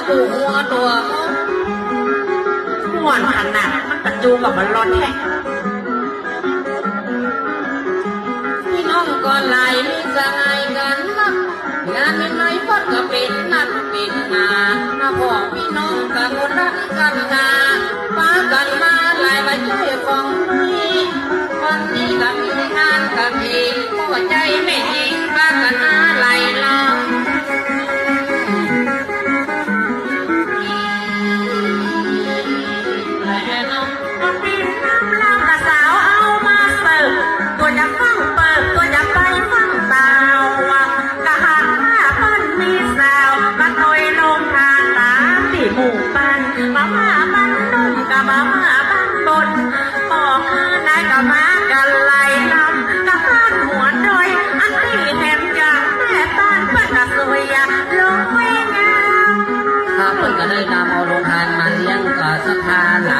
กูหัวตัวหวานขนาดมันกระจูกับมันร้อนแท้พี่น้องก็ไล่มีสหายกันนักงานเป็นไรพัดก็เป็นนักเป็นนาพ่อพี่น้องกับคนรักกันนาฟ้ากันมาหลายใบใจของนี้วันนี้ก็มีงานกับพี่หัวใจไม่จริงฟ้ากันมาไหลลองมาบ้านนุ่มกับมาบ้านบนออกนายกับมากันไหลลำกับบ้านหัวดอยอันที่แถมจากแม่บ้านเพื่อนกระสวยลงเวงามข้าเพื่อนก็เลยนำเอาโรงทานมาเลี้ยงกับศรัทธาหลา